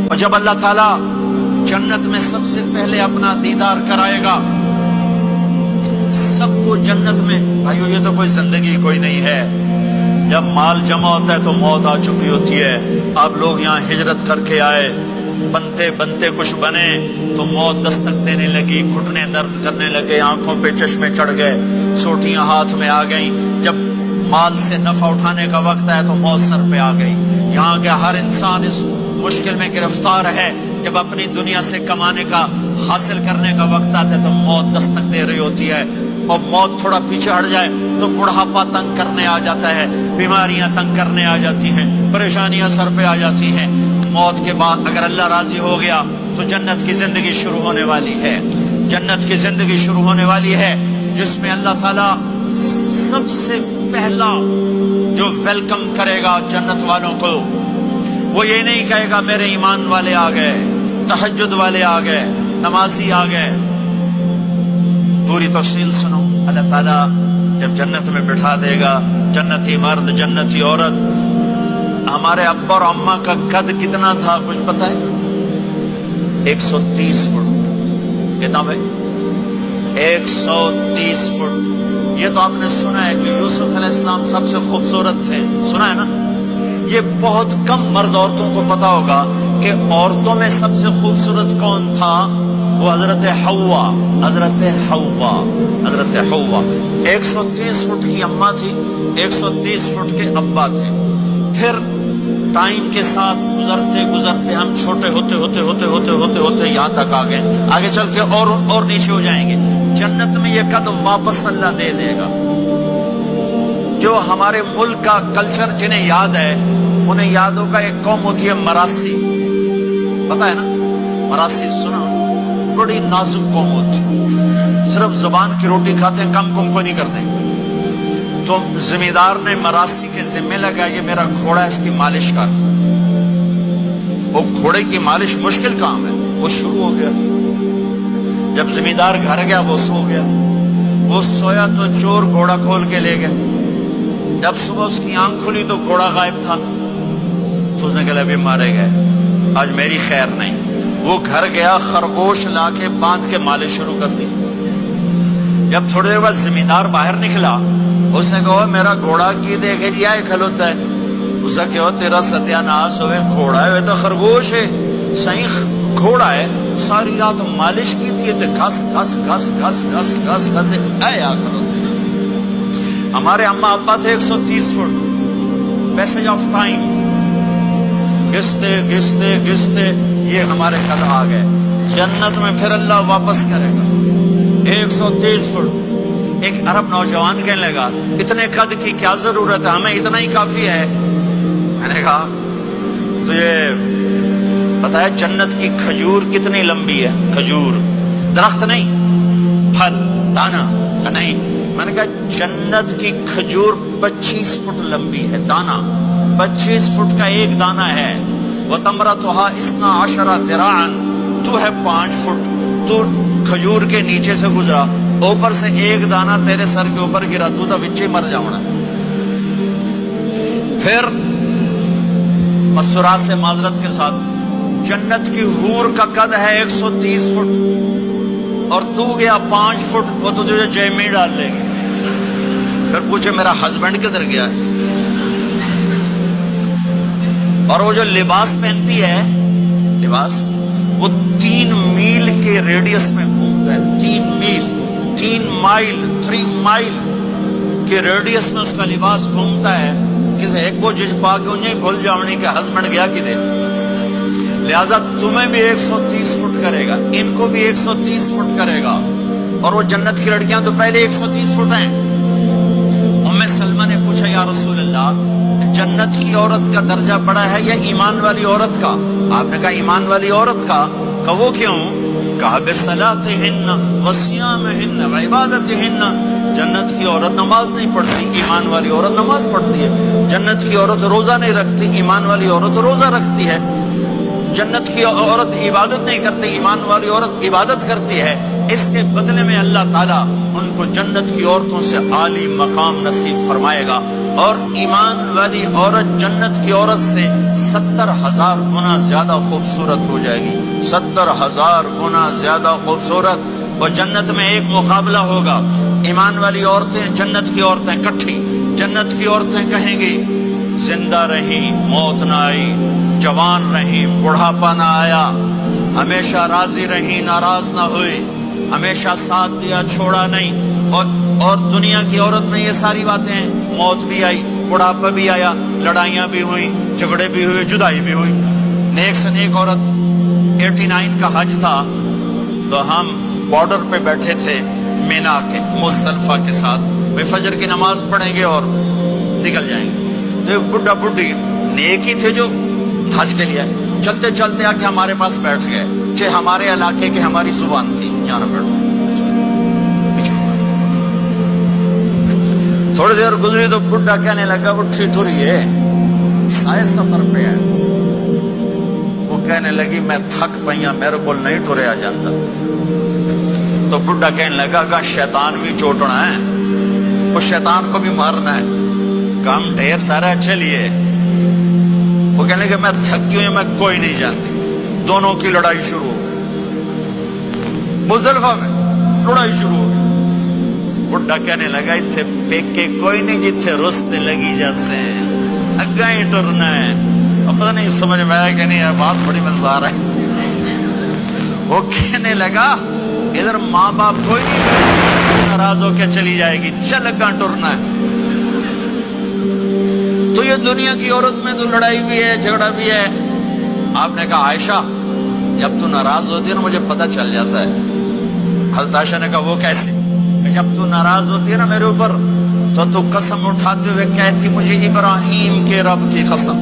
اور جب اللہ تعالیٰ جنت میں سب سے پہلے اپنا دیدار کرائے گا سب کو جنت میں، بھائیو یہ تو کوئی زندگی کوئی نہیں ہے. جب مال جمع ہوتا ہے تو موت آ چکی ہوتی ہے. آپ لوگ یہاں ہجرت کر کے آئے، بنتے بنتے کچھ بنے تو موت دستک دینے لگی، گھٹنے درد کرنے لگے، آنکھوں پہ چشمے چڑھ گئے، سوٹیاں ہاتھ میں آ گئیں. جب مال سے نفع اٹھانے کا وقت آیا تو موت سر پہ آ گئی. یہاں کے ہر انسان اس مشکل میں گرفتار ہے. جب اپنی دنیا سے کمانے کا، حاصل کرنے کا وقت آتا ہے تو موت دستک دے رہی ہوتی ہے. اور موت تھوڑا پیچھے ہٹ جائے تو بڑھاپا تنگ کرنے آ جاتا ہے، بیماریاں تنگ کرنے آ جاتی ہیں، پریشانیاں سر پہ آ جاتی ہیں. موت کے بعد اگر اللہ راضی ہو گیا تو جنت کی زندگی شروع ہونے والی ہے. جنت کی زندگی شروع ہونے والی ہے جس میں اللہ تعالیٰ سب سے پہلا جو ویلکم کرے گا جنت والوں کو، وہ یہ نہیں کہے گا میرے ایمان والے آ گئے، تہجد والے آ گئے، نمازی آ گئے. پوری تفصیل سنو. اللہ تعالیٰ جب جنت میں بٹھا دے گا جنتی مرد، جنتی عورت. ہمارے ابا اور اماں کا قد کتنا تھا کچھ پتہ ہے؟ 130 فٹ. کتنا بھائی؟ 130 فٹ. یہ تو آپ نے سنا ہے کہ یوسف علیہ السلام سب سے خوبصورت تھے، سنا ہے نا؟ یہ بہت کم مرد عورتوں کو پتا ہوگا کہ عورتوں میں سب سے خوبصورت کون تھا. وہ حضرت حوا. حضرت حوا، حضرت حوا 130 فٹ کی اماں تھی، 130 فٹ کے ابا تھے. پھر ٹائم کے ساتھ گزرتے گزرتے ہم چھوٹے ہوتے ہوتے ہوتے ہوتے ہوتے ہوتے یہاں تک آ گئے. آگے چل کے اور نیچے ہو جائیں گے. جنت میں یہ قد واپس اللہ دے دے گا. جو ہمارے ملک کا کلچر جنہیں یاد ہے انہیں یاد ہوگا ایک قوم ہوتی ہے مراسی. پتا ہے نا مراسی؟ سنا؟ بڑی نازک قوم ہوتی، صرف زبان کی روٹی کھاتے ہیں، کم کو نہیں کرتے. تو زمیندار نے مراسی کے ذمہ لگا یہ میرا گھوڑا ہے، اس کی مالش کر. وہ گھوڑے کی مالش مشکل کام ہے. وہ شروع ہو گیا. جب زمیندار گھر گیا وہ سو گیا. وہ سویا تو چور گھوڑا کھول کے لے گئے. جب صبح اس کی آنکھ کھلی تو گھوڑا غائب تھا. تو اس نے کہا ابھی مارے گئے، آج میری خیر نہیں. وہ گھر گیا، خرگوش لا کے باندھ کے مالش شروع کر دی. جب تھوڑی دیر بعد زمیندار باہر نکلا، اس نے کہا میرا گھوڑا کی دیکھے جی آئے کھلوتا ہے. اس نے کہا تیرا ستیہ ناس ہوئے، گھوڑا ہے وہ تو خرگوش ہے. صحیح گھوڑا ہے، ساری رات مالش کی تھی تو گھس گھس گھس گھس گھس گھس گھس اے آ کھلوتے. ہمارے اماں ابا تھے 130 فٹ. پیسج آف ٹائم گھستے گھستے گھستے یہ ہمارے قد آ گئے. جنت میں پھر اللہ واپس کرے گا 130 فٹ. ایک عرب نوجوان کہنے لگا اتنے قد کی کیا ضرورت ہے، ہمیں اتنا ہی کافی ہے. میں نے کہا تجھے پتا ہے جنت کی کھجور کتنی لمبی ہے؟ کھجور درخت نہیں، پھل دانا نہیں. میں نے کہا جنت کی کھجور 25 فٹ لمبی ہے، دانا 25 فٹ کا ایک دانا ہے. وَتَمْرَتُهَا 12 ذِرَاعًا. تو ہے 5 فٹ. تو کھجور کے نیچے سے گزرا، اوپر سے ایک دانا تیرے سر کے اوپر گرا، تو تو وچے مر جاؤنا. پھر مسرات سے معذرت کے ساتھ جنت کی حور کا قد ہے 130 فٹ اور تو گیا 5 فٹ. وہ تو تجھے جیب میں ڈال لے گی. پھر پوچھے میرا ہسبینڈ کدھر گیا ہے؟ اور وہ جو لباس پہنتی ہے، لباس وہ 3 میل کے ریڈیس میں گھومتا ہے. 3 میل 3 مائل کے ریڈیس میں اس کا لباس گھومتا ہے. کسی ایک کو جج پا کے انہیں بھول جاؤنی کہ ہسبینڈ گیا کدھر. لہذا تمہیں بھی 130 فٹ کرے گا، ان کو بھی 130 فٹ کرے گا. اور وہ جنت کی لڑکیاں تو پہلے 130 فٹ ہیں. ام سلمہ نے پوچھا یا رسول اللہ جنت کی عورت کا درجہ بڑا ہے یا ایمان والی عورت کا؟ آپ نے کہا ایمان والی عورت کا. کہ وہ کیوں؟ کہا بصلاتہن وصیامہن وعبادتہن. جنت کی عورت نماز نہیں پڑھتی، ایمان والی عورت نماز پڑھتی ہے. جنت کی عورت روزہ نہیں رکھتی، ایمان والی عورت روزہ رکھتی ہے. جنت کی عورت عبادت نہیں کرتی، ایمان والی عورت عبادت کرتی ہے. اس کے بدلے میں اللہ تعالیٰ ان کو جنت کی عورتوں سے عالی مقام نصیب فرمائے گا. اور ایمان والی عورت جنت کی عورت سے 70,000 گنا زیادہ خوبصورت ہو جائے گی، 70,000 گنا زیادہ خوبصورت۔ اور جنت میں ایک مقابلہ ہوگا، ایمان والی عورتیں جنت کی عورتیں کٹھی، جنت کی عورتیں کہیں گی زندہ رہی موت نہ آئی، جوان رہی بڑھاپا نہ آیا، ہمیشہ راضی رہی ناراض نہ ہوئی، ہمیشہ ساتھ دیا چھوڑا نہیں۔ اور دنیا کی عورت میں یہ ساری باتیں ہیں، موت بھی آئی، بڑھاپا بھی آیا، لڑائیاں بھی ہوئی، جھگڑے بھی ہوئے، جدائی بھی ہوئی۔ نیک سے نیک عورت 89 کا حج تھا تو ہم بارڈر پہ بیٹھے تھے مینا کے مزدلفہ کے ساتھ، فجر کی نماز پڑھیں گے اور نکل جائیں گے۔ تو ایک بڈھا بڈھی نیک ہی تھے جو حج کے لیے چلتے چلتے آ کے ہمارے پاس بیٹھ گئے، چاہے ہمارے علاقے کی ہماری زبان تھی، یہاں نہ بیٹھو۔ تھوڑی دیر گزری تو بڈھا کہنے لگا اٹھی ٹری ہے، سائے سفر پہ ہے۔ وہ کہنے لگی میں تھک پئیاں، میرے کو نہیں ٹریا جاتا۔ تو بڈھا کہنے لگا کہ شیطان بھی چوٹنا ہے، وہ شیطان کو بھی مارنا ہے، کام ڈھیر سارا چلیے۔ وہ کہنے لگا میں تھک گئی ہوں، میں کوئی نہیں جانتی۔ دونوں کی لڑائی شروع ہو گئی، مزدلفہ میں لڑائی شروع ہو گئی۔ بڈھا کہنے لگا اتھے پیکے کوئی نہیں جتھے رستے لگی جیسے، اگا ہی ٹرنا ہے۔ اب پتہ نہیں سمجھ میں آیا کہ نہیں، بات بڑی مزدار ہے۔ وہ کہنے لگا ادھر ماں باپ کوئی نہیں، ناراض ہو کے چلی جائے گی، چل اگا ٹرنا ہے۔ تو یہ دنیا کی عورت میں تو لڑائی بھی ہے، جھگڑا بھی ہے۔ آپ نے کہا عائشہ جب تو ناراض ہوتی ہے نا مجھے پتہ چل جاتا ہے۔ حضرت عائشہ نے کہا وہ کیسے؟ جب تو ناراض ہوتی ہے نا میرے اوپر تو قسم اٹھاتے ہوئے کہتی مجھے ابراہیم کے رب کی قسم،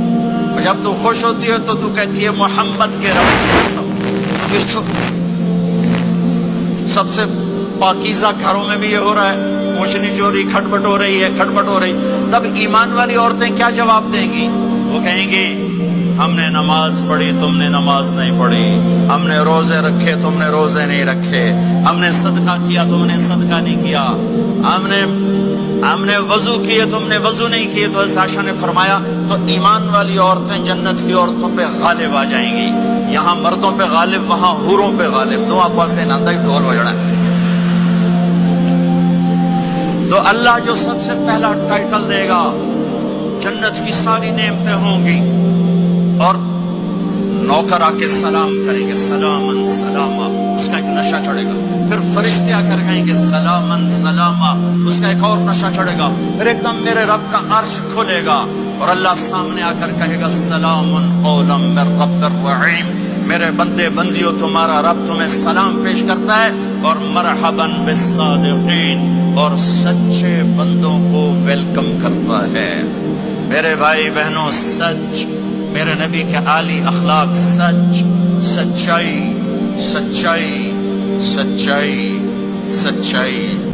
جب تو خوش ہوتی ہے تو کہتی ہے محمد کے رب کی قسم۔ یہ تو سب سے پاکیزہ گھروں میں بھی یہ ہو رہا ہے، مچھلی چوری کھٹپٹ ہو رہی ہے، کھٹپٹ ہو رہی۔ تب ایمان والی عورتیں کیا جواب دیں گی؟ وہ کہیں گی ہم نے نماز پڑھی تم نے نماز نہیں پڑھی، ہم نے روزے رکھے تم نے روزے نہیں رکھے، ہم نے صدقہ کیا تم نے صدقہ نہیں کیا، ہم نے وضو کیے تم نے وضو نہیں کیے۔ تو حضرت عائشہ نے فرمایا تو ایمان والی عورتیں جنت کی عورتوں پہ غالب آ جائیں گی، یہاں مردوں پہ غالب وہاں حوروں پہ غالب، دو آپس سے ناندہ ہی ڈھول ہو جڑا ہے۔ تو اللہ جو سب سے پہلا ٹائٹل دے گا، جنت کی ساری نعمتیں ہوں گی اور نوکر آ کے سلام کریں گے سلامن سلاما، اس کا ایک نشہ چڑھے گا۔ پھر فرشتے آ کر کہیں گے سلامن سلاما، اس کا ایک اور نشہ چڑھے گا۔ پھر ایک دم میرے رب کا عرش کھلے گا اور اللہ سامنے آ کر کہے گا سلام قولا من رب الرحیم، میرے بندے بندیوں تمہارا رب تمہیں سلام پیش کرتا ہے اور مرحبا بالصادقین، اور سچے بندوں کو ویلکم کرتا ہے۔ میرے بھائی بہنوں، سچ، میرے نبی کے عالی اخلاق، سچ، سچائی، سچائی، سچائی، سچائی۔